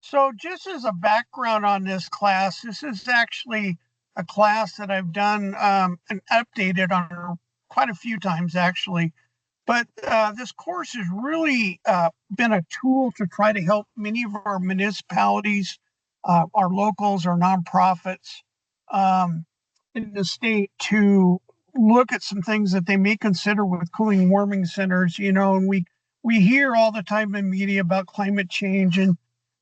So just as a background on this class, this is actually a class that I've done and updated on quite a few times actually. But this course has really been a tool to try to help many of our municipalities, our locals, our nonprofits um, in the state to look at some things that they may consider with cooling and warming centers. And we hear all the time in the media about climate change, and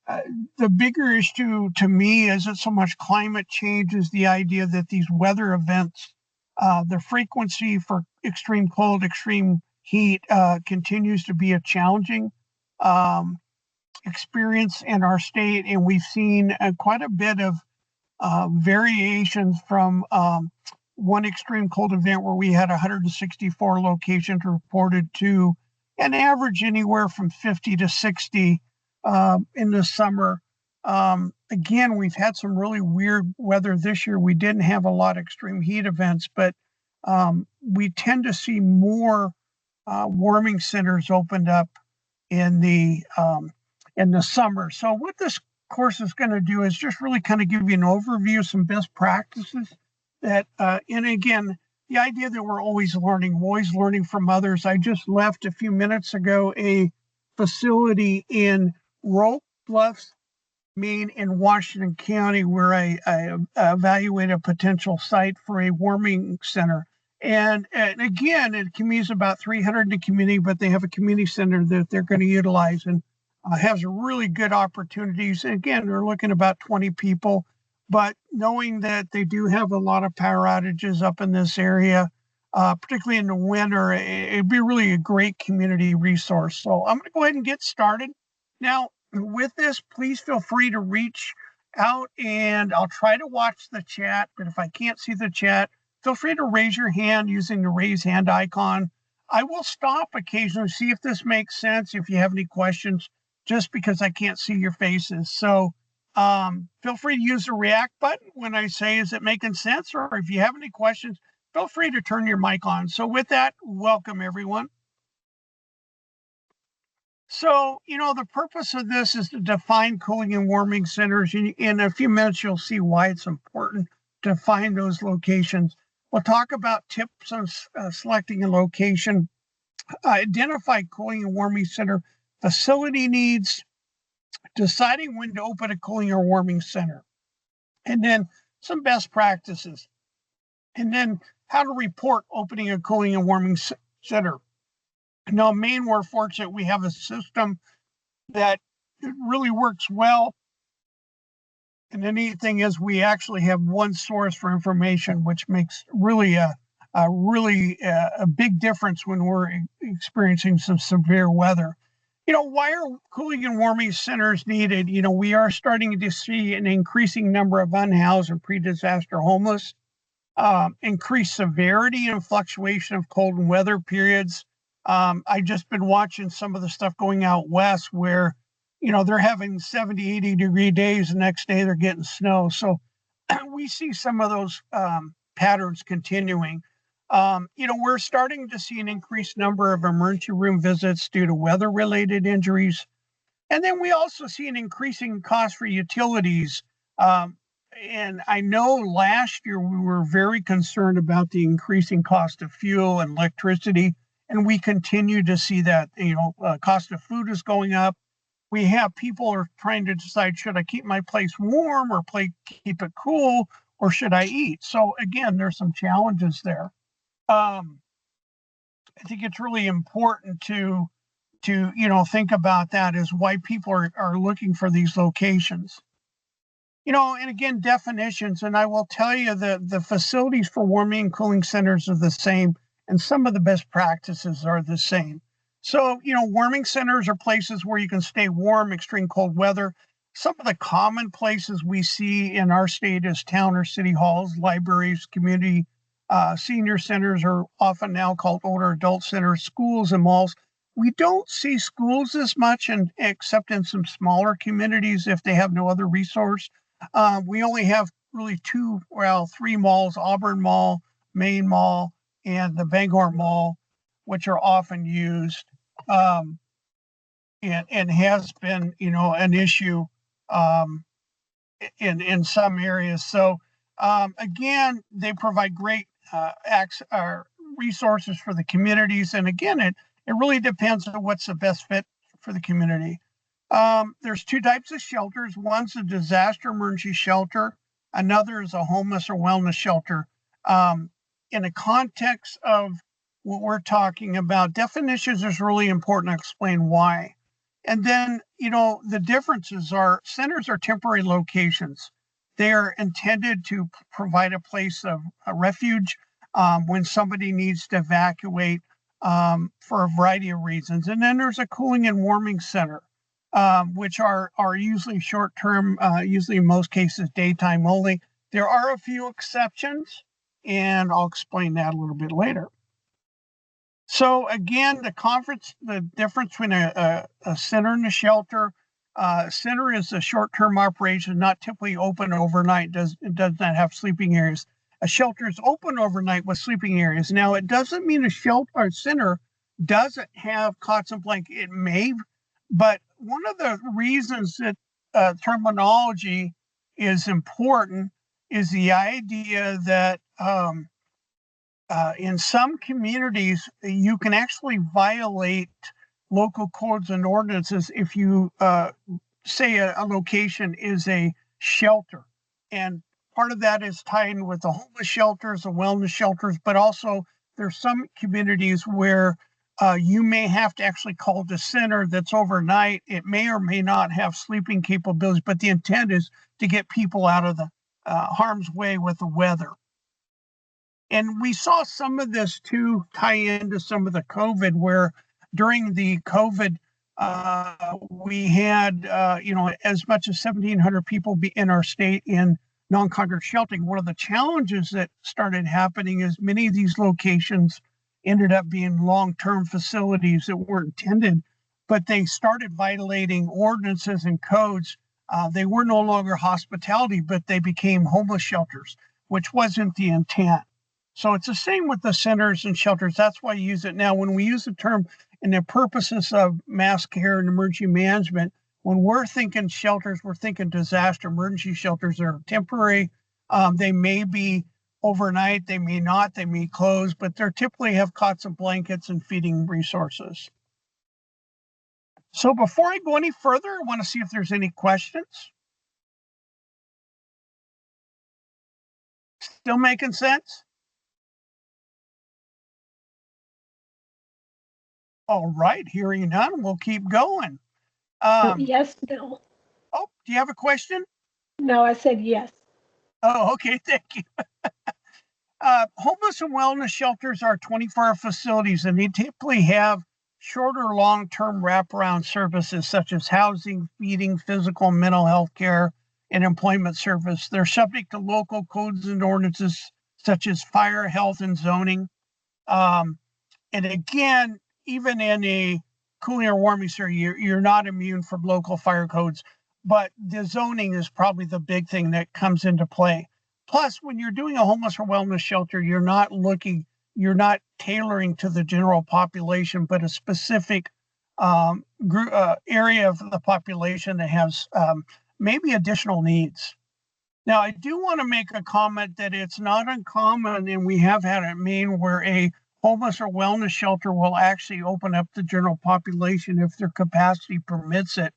uh, the bigger issue to me isn't so much climate change as the idea that these weather events, the frequency for extreme cold, extreme heat continues to be a challenging um, experience in our state. And we've seen quite a bit of variations from one extreme cold event where we had 164 locations reported to an average anywhere from 50 to 60 in the summer. Again, we've had some really weird weather this year. We didn't have a lot of extreme heat events, but we tend to see more warming centers opened up in the summer. So what this course is going to do is just really kind of give you an overview of some best practices that, and again, the idea that we're always learning from others. I just left a few minutes ago a facility in Roque Bluffs, Maine, in Washington County, where I evaluate a potential site for a warming center. And again, it communities about 300 in the community, but they have a community center that they're going to utilize and has really good opportunities. And again, they're looking about 20 people, but knowing that they do have a lot of power outages up in this area, particularly in the winter, it'd be really a great community resource. So I'm going to go ahead and get started. Now, with this, please feel free to reach out and I'll try to watch the chat, but if I can't see the chat, feel free to raise your hand using the raise hand icon. I will stop occasionally, see if this makes sense, if you have any questions, just because I can't see your faces. So feel free to use the react button when I say, is it making sense? Or if you have any questions, feel free to turn your mic on. So with that, welcome everyone. So, the purpose of this is to define cooling and warming centers. In a few minutes, you'll see why it's important to find those locations. We'll talk about tips on selecting a location, identify cooling and warming center facility needs, deciding when to open a cooling or warming center, and then some best practices, and then how to report opening a cooling and warming center. Now, Maine, we're fortunate we have a system that it really works well. And the neat thing is we actually have one source for information, which makes really a big difference when we're experiencing some severe weather. Why are cooling and warming centers needed? We are starting to see an increasing number of unhoused and pre-disaster homeless, increased severity and fluctuation of cold and weather periods. I've just been watching some of the stuff going out west where, they're having 70, 80-degree days. The next day they're getting snow. So we see some of those patterns continuing. We're starting to see an increased number of emergency room visits due to weather-related injuries. And then we also see an increasing cost for utilities. And I know last year we were very concerned about the increasing cost of fuel and electricity. And we continue to see that, cost of food is going up. We have people are trying to decide, should I keep my place warm or keep it cool, or should I eat? So again, there's some challenges there. I think it's really important to think about that, is why people are looking for these locations. And again, definitions, and I will tell you that the facilities for warming and cooling centers are the same, and some of the best practices are the same. So, warming centers are places where you can stay warm, extreme cold weather. Some of the common places we see in our state is town or city halls, libraries, community senior centers are often now called older adult centers, schools and malls. We don't see schools as much, except in some smaller communities if they have no other resource. We only have really three malls: Auburn Mall, Maine Mall, and the Bangor Mall, which are often used and has been, an issue um, in some areas. So again, they provide great resources for the communities. And again, it really depends on what's the best fit for the community. There's two types of shelters. One's a disaster emergency shelter. Another is a homeless or wellness shelter. In the context of what we're talking about, definitions is really important to explain why. And then, the differences are centers are temporary locations. They are intended to provide a place of a refuge when somebody needs to evacuate for a variety of reasons. And then there's a cooling and warming center, which are usually short term, usually in most cases daytime only. There are a few exceptions, and I'll explain that a little bit later. So again, the difference between a center and a shelter. Center is a short-term operation, not typically open overnight. It does not have sleeping areas. A shelter is open overnight with sleeping areas. Now, it doesn't mean a shelter or center doesn't have cots and blankets. It may, but one of the reasons that terminology is important is the idea that in some communities, you can actually violate local codes and ordinances if you say a location is a shelter. And part of that is tied in with the homeless shelters, the wellness shelters, but also there's some communities where you may have to actually call the center that's overnight. It may or may not have sleeping capabilities, but the intent is to get people out of the harm's way with the weather. And we saw some of this too tie into some of the COVID, where during the COVID, we had, as much as 1,700 people be in our state in non-congregate sheltering. One of the challenges that started happening is many of these locations ended up being long-term facilities that weren't intended, but they started violating ordinances and codes. They were no longer hospitality, but they became homeless shelters, which wasn't the intent. So it's the same with the centers and shelters. That's why I use it now. When we use the term in the purposes of mass care and emergency management, when we're thinking shelters, we're thinking disaster emergency shelters. Are temporary. They may be overnight, they may not, they may close, but they typically have cots and blankets and feeding resources. So before I go any further, I want to see if there's any questions. Still making sense? All right, hearing none, we'll keep going. Yes, Bill. Oh, do you have a question? No, I said yes. Oh, okay, thank you. Homeless and wellness shelters are 24-hour facilities, and they typically have shorter long-term wraparound services such as housing, feeding, physical and mental health care, and employment service. They're subject to local codes and ordinances such as fire, health, and zoning. And again, even in a cooling or warming center, you're not immune from local fire codes, but the zoning is probably the big thing that comes into play. Plus, when you're doing a homeless or wellness shelter, you're not tailoring to the general population, but a specific area of the population that has maybe additional needs. Now, I do want to make a comment that it's not uncommon, and we have had it in Maine, where a homeless or wellness shelter will actually open up the general population if their capacity permits it.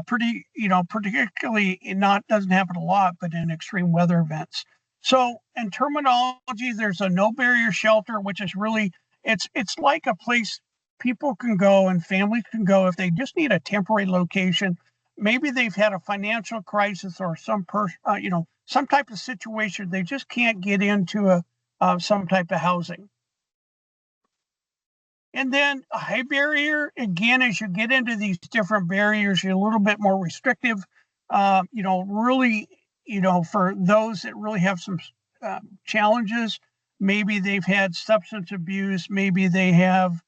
Particularly doesn't happen a lot, but in extreme weather events. So in terminology, there's a no barrier shelter, which is really, it's like a place people can go and families can go if they just need a temporary location. Maybe they've had a financial crisis or some type of situation. They just can't get into some type of housing. And then a high barrier, again, as you get into these different barriers, you're a little bit more restrictive. Really, for those that really have some challenges, maybe they've had substance abuse, maybe they have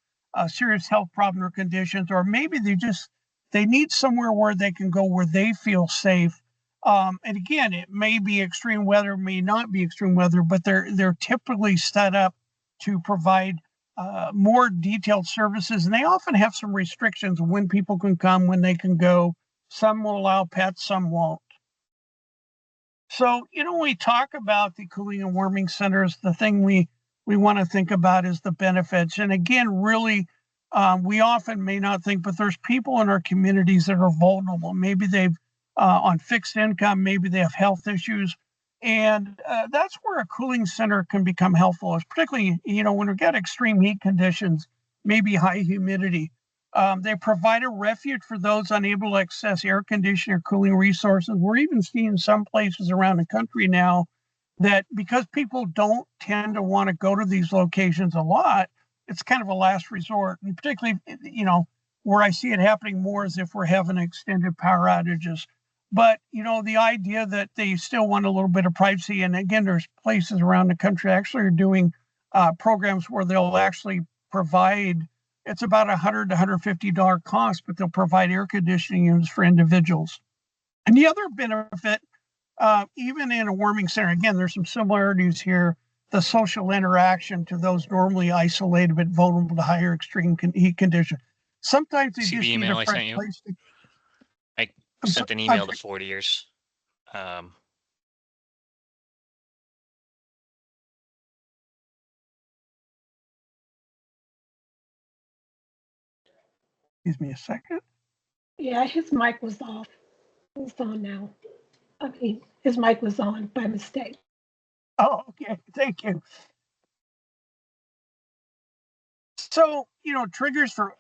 serious health problem or conditions, or maybe they need somewhere where they can go where they feel safe. And again, it may be extreme weather, may not be extreme weather, but they're typically set up to provide more detailed services, and they often have some restrictions when people can come, when they can go. Some will allow pets, some won't. So, when we talk about the cooling and warming centers, the thing we want to think about is the benefits. And again, really, we often may not think, but there's people in our communities that are vulnerable. Maybe they've on fixed income, maybe they have health issues. And that's where a cooling center can become helpful, is particularly, when we get extreme heat conditions, maybe high humidity. They provide a refuge for those unable to access air conditioning or cooling resources. We're even seeing some places around the country now that, because people don't tend to want to go to these locations a lot, it's kind of a last resort. And particularly, where I see it happening more is if we're having extended power outages. But, the idea that they still want a little bit of privacy. And again, there's places around the country actually are doing programs where they'll actually provide, it's about $100 to $150 cost, but they'll provide air conditioning units for individuals. And the other benefit, even in a warming center, again, there's some similarities here, the social interaction to those normally isolated but vulnerable to higher extreme heat conditions. Sometimes they See just the need email a I fresh sent you? place to. I sent an email to 40 years. Excuse me a second. Yeah, his mic was off. It's on now. Okay, his mic was on by mistake. Oh, okay. Thank you. So, triggers for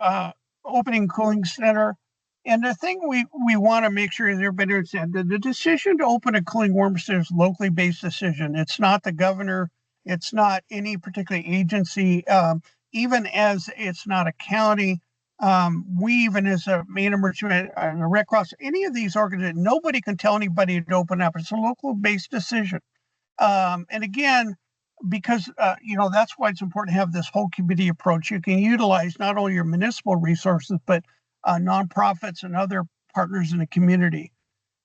opening cooling center. And the thing we want to make sure is everybody understands that the decision to open a cooling warm center is a locally based decision. It's not the governor. It's not any particular agency. Even as it's not a county. We, even as a Maine Emergency and a Red Cross, any of these organizations, nobody can tell anybody to open up. It's a local based decision. And again, because that's why it's important to have this whole community approach. You can utilize not only your municipal resources, but nonprofits and other partners in the community.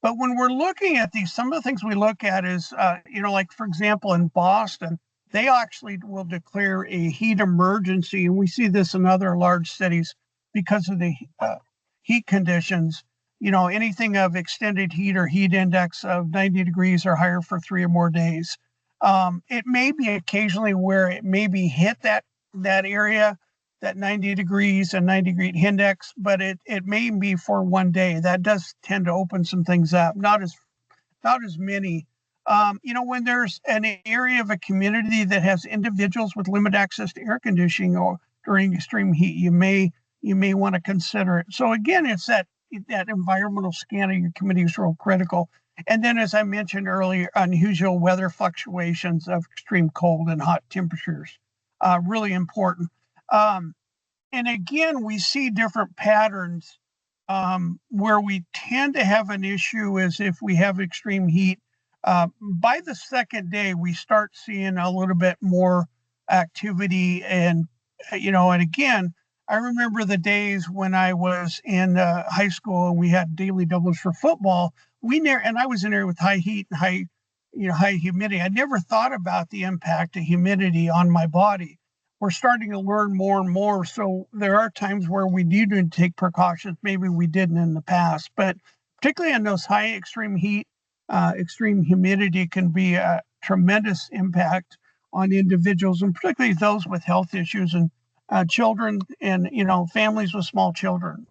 But when we're looking at these, some of the things we look at is, like, for example, in Boston, they actually will declare a heat emergency. And we see this in other large cities because of the heat conditions. Anything of extended heat or heat index of 90 degrees or higher for 3 or more days. It may be occasionally where it maybe hit that area, that 90 degrees and 90-degree index, but it may be for one day. That does tend to open some things up, not as many. When there's an area of a community that has individuals with limited access to air conditioning or during extreme heat, you may want to consider it. So again, it's that environmental scan of your community is real critical. And then, as I mentioned earlier, unusual weather fluctuations of extreme cold and hot temperatures, really important. And again, we see different patterns. Where we tend to have an issue is if we have extreme heat. By the second day, we start seeing a little bit more activity. And again, I remember the days when I was in high school and we had daily doubles for football. And I was in there with high heat and high humidity. I never thought about the impact of humidity on my body. We're starting to learn more and more. So there are times where we need to take precautions. Maybe we didn't in the past, but particularly on those high extreme heat, extreme humidity can be a tremendous impact on individuals, and particularly those with health issues and children and, families with small children.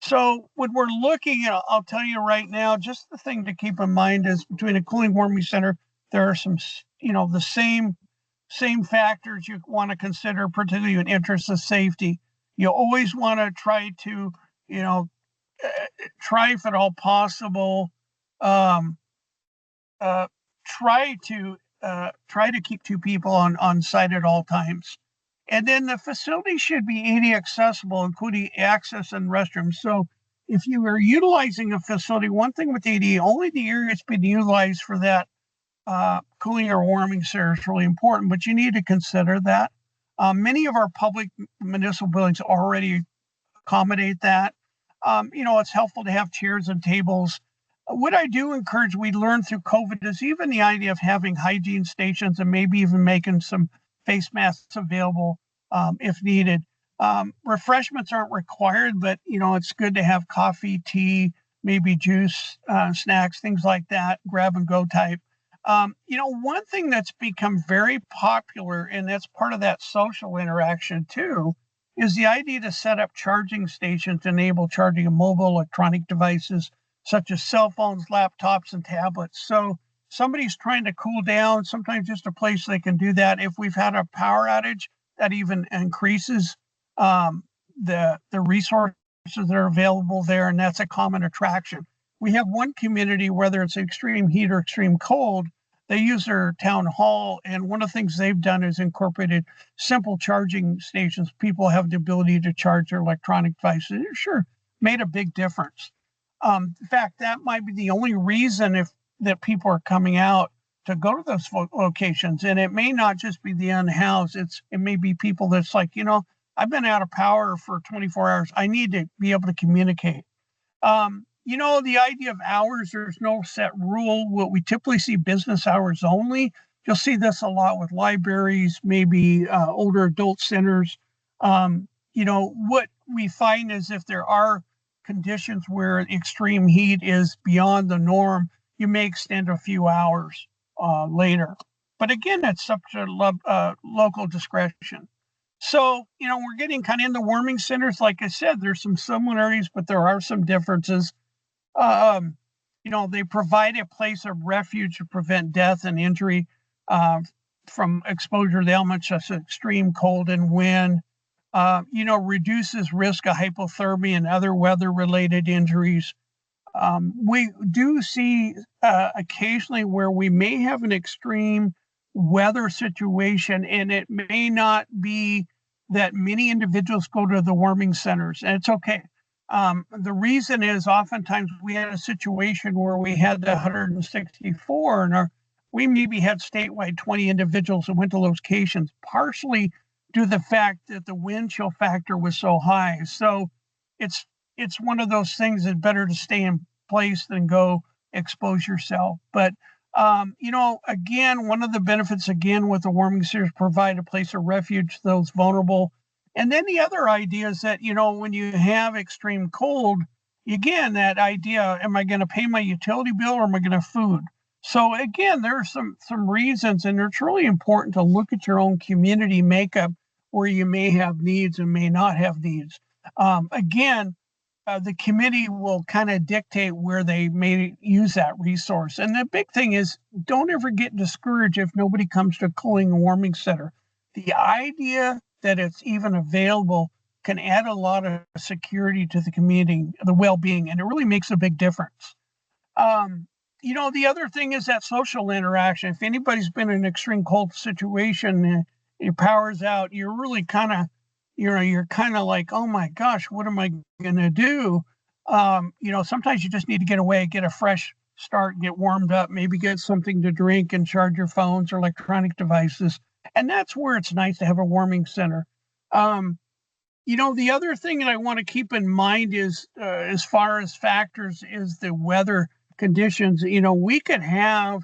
So when we're looking, I'll tell you right now, just the thing to keep in mind is between a cooling warming center, there are some, the same factors you want to consider, particularly in interest of safety. You always want to try to, try if at all possible, um, try to keep 2 people on site at all times. And then the facility should be ADA accessible, including access and restrooms. So if you are utilizing a facility, one thing with ADA, only the area it's been utilized for that cooling or warming center is really important, but you need to consider that. Many of our public municipal buildings already accommodate that. It's helpful to have chairs and tables. What I do encourage, we learned through COVID, is even the idea of having hygiene stations and maybe even making some face masks available if needed. Refreshments aren't required, but it's good to have coffee, tea, maybe juice, snacks, things like that, grab and go type. One thing that's become very popular, and that's part of that social interaction too, is the idea to set up charging stations to enable charging of mobile electronic devices such as cell phones, laptops, and tablets. So somebody's trying to cool down, sometimes just a place they can do that. If we've had a power outage, that even increases the resources that are available there, and that's a common attraction. We have one community, whether it's extreme heat or extreme cold, they use their town hall, and one of the things they've done is incorporated simple charging stations. People have the ability to charge their electronic devices. It sure made a big difference. In fact, that might be the only reason that people are coming out to go to those locations. And it may not just be the unhoused. It may be people that's like, I've been out of power for 24 hours. I need to be able to communicate. The idea of hours, there's no set rule. What we typically see business hours only. You'll see this a lot with libraries, maybe older adult centers. What we find is if there are conditions where extreme heat is beyond the norm, you may extend a few hours later. But again, that's subject to local discretion. So, we're getting kind of into warming centers. Like I said, there's some similarities, but there are some differences. They provide a place of refuge to prevent death and injury from exposure to elements such as extreme cold and wind. Reduces risk of hypothermia and other weather-related injuries. We do see occasionally where we may have an extreme weather situation, and it may not be that many individuals go to the warming centers, and it's okay. The reason is oftentimes we had a situation where we had the 164 and we maybe had statewide 20 individuals that went to locations, partially due to the fact that the wind chill factor was so high. So it's one of those things that's better to stay in place than go expose yourself. But again, one of the benefits with the warming centers provide a place of refuge to those vulnerable. And then the other idea is that, when you have extreme cold, again, that idea, am I going to pay my utility bill or am I going to have food? So again, there are some reasons, and it's really important to look at your own community makeup where you may have needs and may not have needs. The committee will kind of dictate where they may use that resource. And the big thing is, don't ever get discouraged if nobody comes to a cooling and warming center. The idea that it's even available can add a lot of security to the community, the well-being, and it really makes a big difference. The other thing is that social interaction. If anybody's been in an extreme cold situation, your power's out, you're really kind of, you're kind of like, oh my gosh, what am I going to do? Sometimes you just need to get away, get a fresh start, get warmed up, maybe get something to drink and charge your phones or electronic devices. And that's where it's nice to have a warming center. The other thing that I want to keep in mind is, as far as factors, is the weather conditions. We could have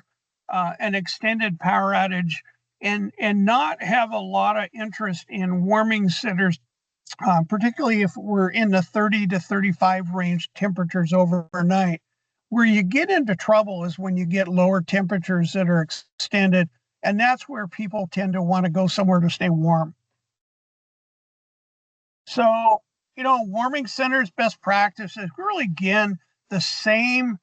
an extended power outage and not have a lot of interest in warming centers, particularly if we're in the 30 to 35 range temperatures overnight. Where you get into trouble is when you get lower temperatures that are extended, and that's where people tend to want to go somewhere to stay warm. So, warming centers best practices really, again, the same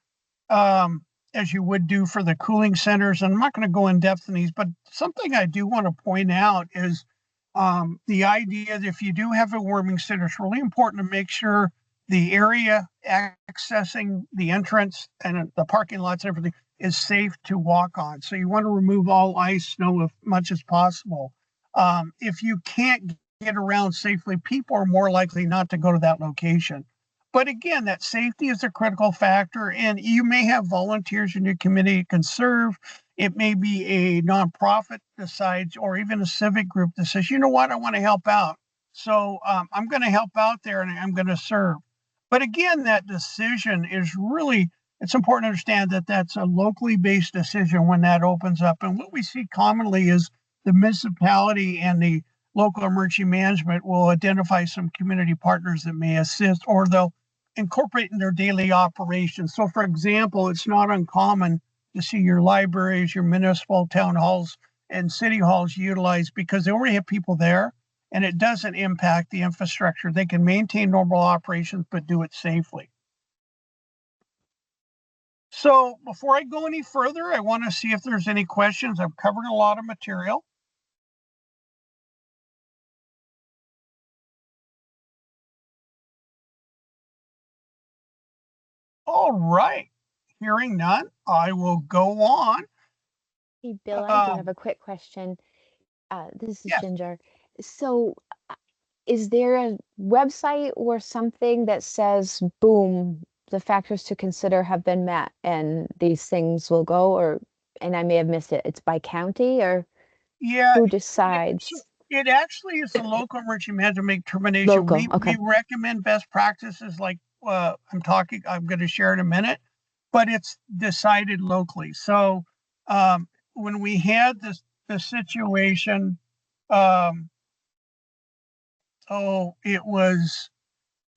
as you would do for the cooling centers. And I'm not going to go in depth in these, but something I do want to point out is the idea that if you do have a warming center, it's really important to make sure the area accessing the entrance and the parking lots and everything is safe to walk on. So you want to remove all ice, snow as much as possible. If you can't get around safely, people are more likely not to go to that location. But again, that safety is a critical factor, and you may have volunteers in your community can serve. It may be a nonprofit decides, or even a civic group that says, you know what, I want to help out. So I'm going to help out there and I'm going to serve. But again, that decision is really, it's important to understand that that's a locally based decision when that opens up. And what we see commonly is the municipality and the local emergency management will identify some community partners that may assist, or they'll incorporate in their daily operations. So for example, it's not uncommon to see your libraries, your municipal town halls and city halls utilized because they already have people there and it doesn't impact the infrastructure. They can maintain normal operations, but do it safely. So before I go any further, I want to see if there's any questions. I've covered a lot of material. All right. Hearing none, I will go on. Hey, Bill, I do have Um, a quick question. This is yes. Ginger. So, is there a website or something that says, boom, the factors to consider have been met and these things will go, or, and I may have missed it, it's by county or Yeah, who so decides? it actually is the local emergency management make determination. Local, We okay. recommend best practices like I'm going to share in a minute, but it's decided locally. So when we had the situation, um, it was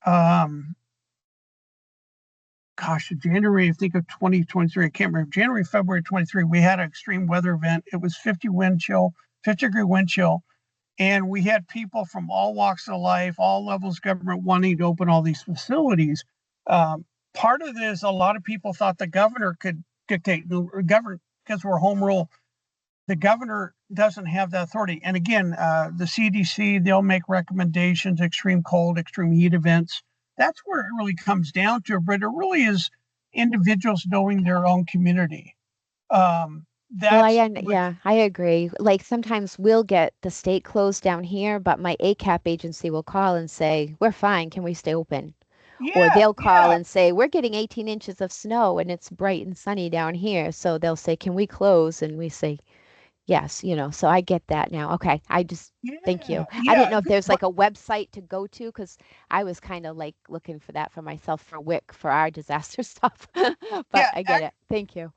um, gosh, January, I think of 2023, I can't remember, January, February 23, we had an extreme weather event. It was 50-degree wind chill. And we had people from all walks of life, all levels of government wanting to open all these facilities. Um, Part of this, a lot of people thought the governor could dictate, govern, because we're home rule. The governor doesn't have the authority. And again, the CDC, they'll make recommendations, extreme cold, extreme heat events. That's where it really comes down to. But it really is individuals knowing their own community. Well, That's what, yeah, I agree. Like sometimes we'll get the state closed down here, but my ACAP agency will call and say, we're fine, can we stay open? Or yeah, they'll call yeah, and say, we're getting 18 inches of snow and it's bright and sunny down here. So they'll say, can we close? And we say, yes, so I get that now. Okay. Thank yeah, you. I didn't yeah. know if there's But like a website to go to because I was kind of like looking for that for myself for WIC for our disaster stuff. But yeah, I get it. Thank you.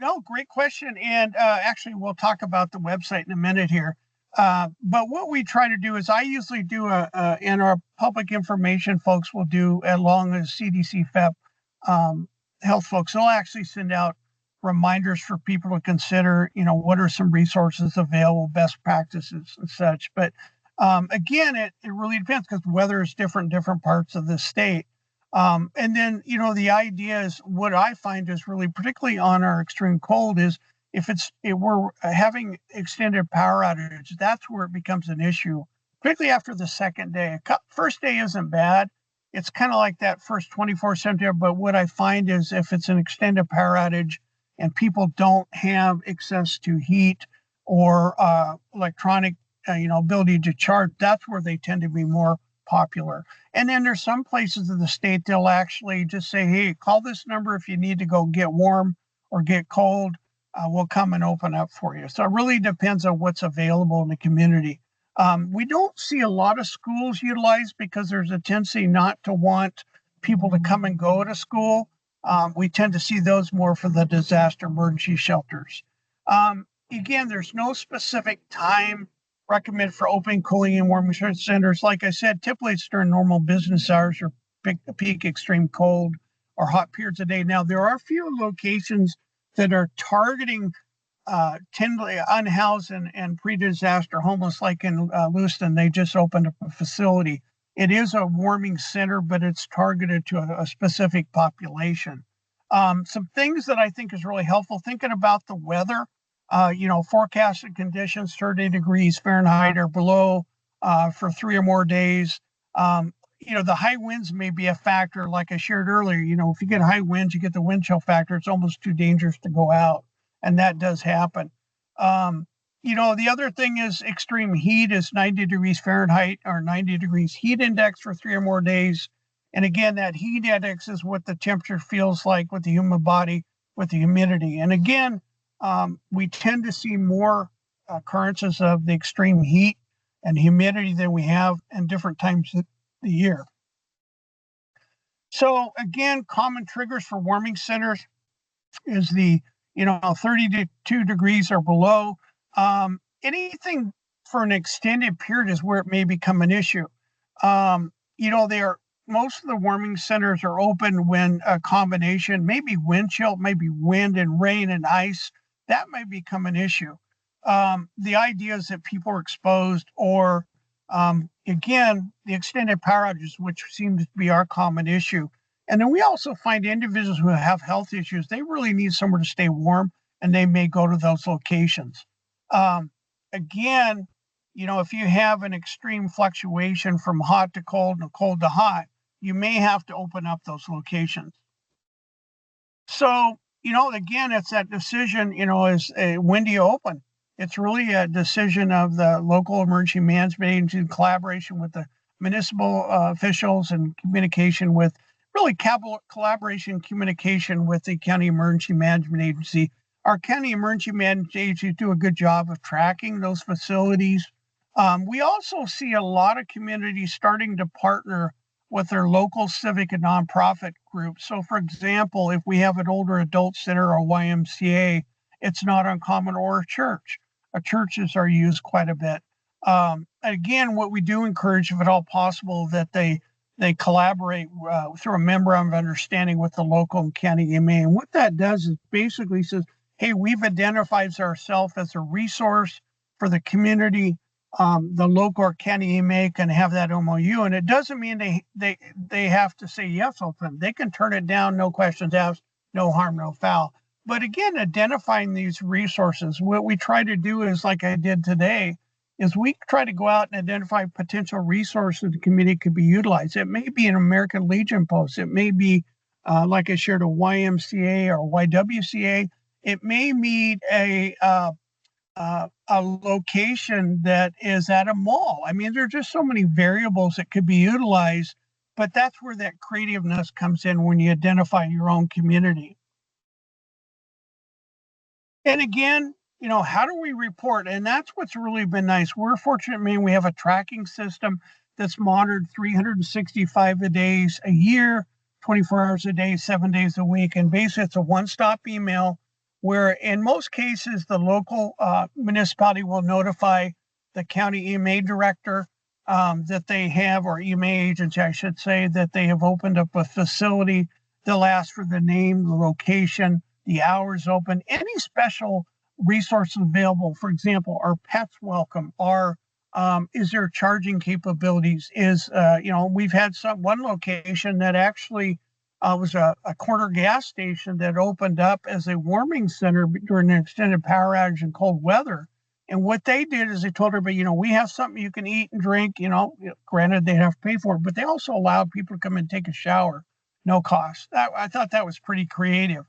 no, great question. And actually, we'll talk about the website in a minute here. But what we try to do is I usually do in our public information folks will do, along as CDC, FEP, health folks, they'll actually send out reminders for people to consider, what are some resources available, best practices and such. But again, it really depends because weather is different in different parts of the state. And then, the idea is what I find is really, particularly on our extreme cold, is if we're having extended power outage, that's where it becomes an issue, particularly after the second day. First day isn't bad. It's kind of like that first 24/7. But what I find is if it's an extended power outage and people don't have access to heat or electronic, ability to charge, that's where they tend to be more popular. And then there's some places in the state, they'll actually just say, hey, call this number if you need to go get warm or get cold. We'll come and open up for you. So it really depends on what's available in the community. We don't see a lot of schools utilized because there's a tendency not to want people to come and go to school. We tend to see those more for the disaster emergency shelters. Again, there's no specific time recommend for open cooling and warming centers. Like I said, typically it's during normal business hours or peak extreme cold or hot periods of day. Now, there are a few locations that are targeting unhoused and pre-disaster homeless, like in Lewiston. They just opened up a facility. It is a warming center, but it's targeted to a specific population. Some things that I think is really helpful, thinking about the weather, forecasted conditions, 30 degrees Fahrenheit or below for 3 or more days. The high winds may be a factor, like I shared earlier. If you get high winds, you get the wind chill factor, it's almost too dangerous to go out. And that does happen. The other thing is extreme heat is 90 degrees Fahrenheit or 90 degrees heat index for 3 or more days. And again, that heat index is what the temperature feels like with the human body, with the humidity. And again, we tend to see more occurrences of the extreme heat and humidity than we have in different times of the year. So again, common triggers for warming centers is the 32 degrees or below. Anything for an extended period is where it may become an issue. They are most of the warming centers are open when a combination, maybe wind chill, maybe wind and rain and ice, that might become an issue. The idea is that people are exposed, or again, the extended power outages, which seems to be our common issue. And then we also find individuals who have health issues, they really need somewhere to stay warm, and they may go to those locations. Again, if you have an extreme fluctuation from hot to cold and cold to hot, you may have to open up those locations. So, again, it's that decision, is when do you open? It's really a decision of the local emergency management agency in collaboration with the municipal officials and communication with collaboration communication with the county emergency management agency. Our county emergency management agencies do a good job of tracking those facilities. We also see a lot of communities starting to partner with their local civic and nonprofit groups. So, for example, if we have an older adult center or YMCA, it's not uncommon, or a church. Churches are used quite a bit. Again, what we do encourage, if at all possible, that they collaborate through a memorandum of understanding with the local and county EMA. And what that does is basically says, hey, we've identified ourselves as a resource for the community. The local or county EMA can have that MOU, and it doesn't mean they have to say yes open. They can turn it down, no questions asked, no harm, no foul. But again, identifying these resources, what we try to do is, like I did today, is we try to go out and identify potential resources the community could be utilized. It may be an American Legion post. It may be, like I shared, a YMCA or YWCA. It may meet a location that is at a mall. I mean, there are just so many variables that could be utilized, but that's where that creativeness comes in when you identify your own community. And again, how do we report? And that's what's really been nice. We're fortunate, Maine, we have a tracking system that's monitored 365 days a year, 24 hours a day, 7 days a week. And basically, it's a one-stop email where in most cases, the local municipality will notify the county EMA director that they have, or EMA agency, I should say, that they have opened up a facility. They'll ask for the name, the location, the hours open, any special resources available. For example, are pets welcome? Is there charging capabilities? We've had one location that actually was a corner gas station that opened up as a warming center during an extended power outage and cold weather. And what they did is they told everybody, we have something you can eat and drink, granted they have to pay for it, but they also allowed people to come and take a shower, no cost. I thought that was pretty creative.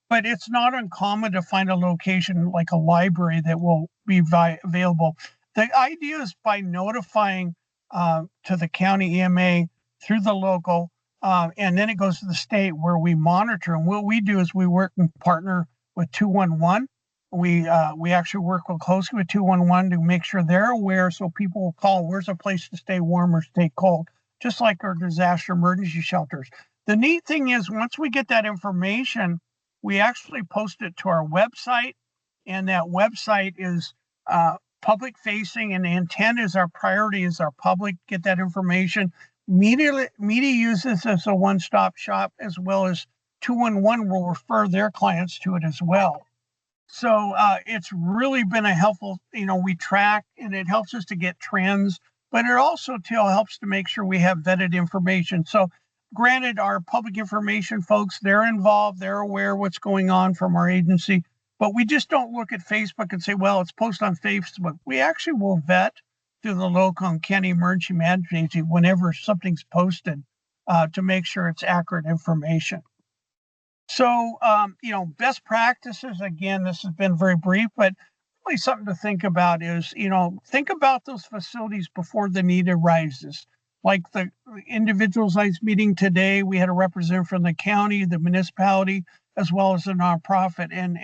But it's not uncommon to find a location like a library that will be available. The idea is by notifying to the county EMA through the local, and then it goes to the state where we monitor. And what we do is we work and partner with 211. We actually work closely with 211 to make sure they're aware, so people will call, where's a place to stay warm or stay cold, just like our disaster emergency shelters. The neat thing is, once we get that information, we actually post it to our website, and that website is public facing, and the intent is our priority is our public get that information. Media uses as a one-stop shop, as well as 211 will refer their clients to it as well. So it's really been a helpful, we track, and it helps us to get trends, but it also helps to make sure we have vetted information. So granted, our public information folks, they're involved, they're aware what's going on from our agency, but we just don't look at Facebook and say, well, it's posted on Facebook. We actually will vet through the local and county emergency management agency whenever something's posted to make sure it's accurate information. So, best practices, again, this has been very brief, but really something to think about is, think about those facilities before the need arises. Like the individuals I was meeting today, we had a representative from the county, the municipality, as well as a nonprofit. And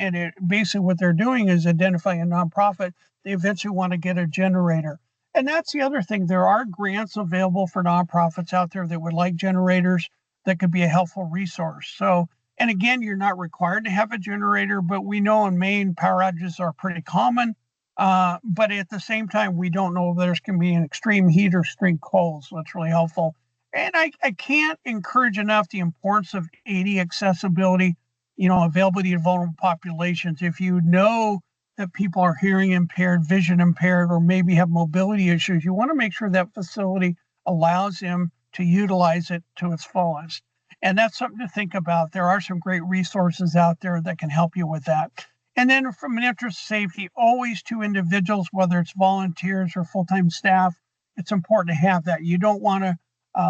basically what they're doing is identifying a nonprofit. They eventually want to get a generator. And that's the other thing. There are grants available for nonprofits out there that would like generators that could be a helpful resource. So, and again, you're not required to have a generator, but we know in Maine, power outages are pretty common. But at the same time, we don't know if there's going to be an extreme heat or extreme cold. So that's really helpful. And I can't encourage enough the importance of AD accessibility, availability to vulnerable populations. If you know that people are hearing impaired, vision impaired, or maybe have mobility issues, you want to make sure that facility allows them to utilize it to its fullest. And that's something to think about. There are some great resources out there that can help you with that. And then from an interest of safety, always to individuals, whether it's volunteers or full-time staff, it's important to have that. You don't want to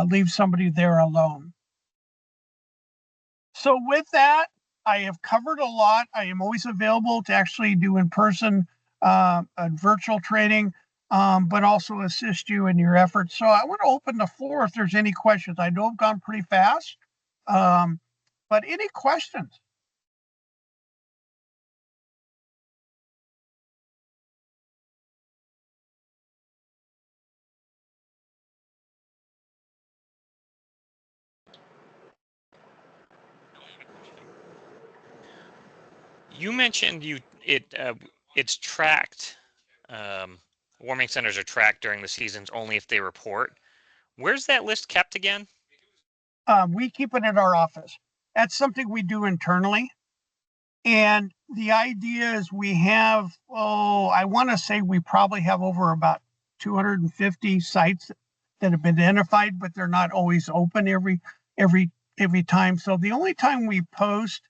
leave somebody there alone. So with that, I have covered a lot. I am always available to actually do in-person virtual training, but also assist you in your efforts. So I want to open the floor if there's any questions. I know I've gone pretty fast, but any questions? You mentioned it's tracked. Warming centers are tracked during the seasons only if they report. Where's that list kept again? We keep it at our office. That's something we do internally. And the idea is we have, I want to say we probably have over about 250 sites that have been identified, but they're not always open every time. So the only time we post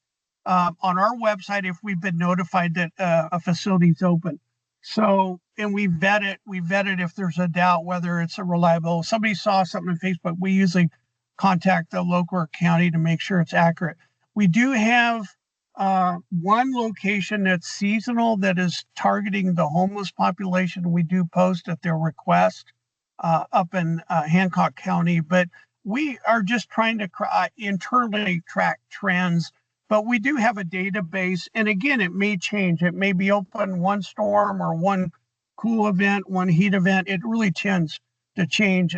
on our website if we've been notified that a facility is open. So, and we vet it if there's a doubt whether it's a reliable. Somebody saw something on Facebook, we usually contact the local or county to make sure it's accurate. We do have one location that's seasonal that is targeting the homeless population. We do post at their request up in Hancock County, but we are just trying to internally track trends. But we do have a database, and again, it may change. It may be open one storm or one cool event, one heat event. It really tends to change.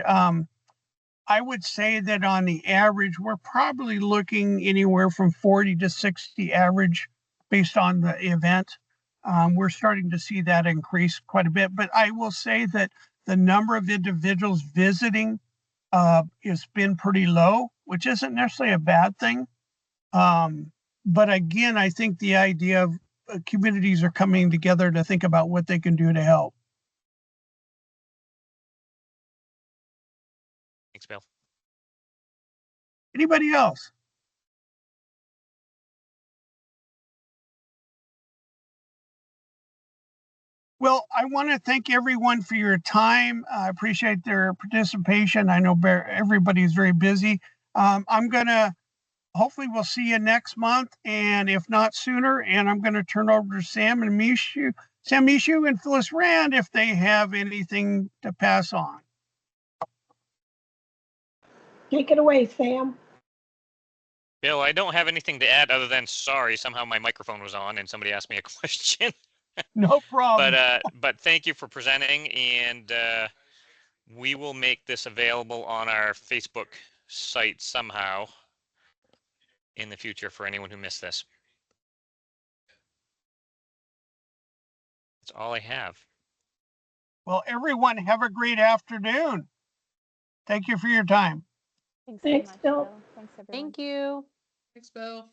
I would say that on the average, we're probably looking anywhere from 40 to 60 average based on the event. We're starting to see that increase quite a bit, but I will say that the number of individuals visiting has been pretty low, which isn't necessarily a bad thing. But again, I think the idea of communities are coming together to think about what they can do to help. Thanks, Bill. Anybody else? Well, I want to thank everyone for your time. I appreciate their participation. I know everybody's very busy. I'm going to, hopefully we'll see you next month, and if not sooner, and I'm going to turn over to Sam Mishu and Phyllis Rand if they have anything to pass on. Take it away, Sam. Bill, I don't have anything to add other than sorry, somehow my microphone was on and somebody asked me a question. No problem. But thank you for presenting, and we will make this available on our Facebook site somehow in the future for anyone who missed this. That's all I have. Well, everyone, have a great afternoon. Thank you for your time. Thanks, Bill. Thanks, everyone. Thank you. Thanks, Bill.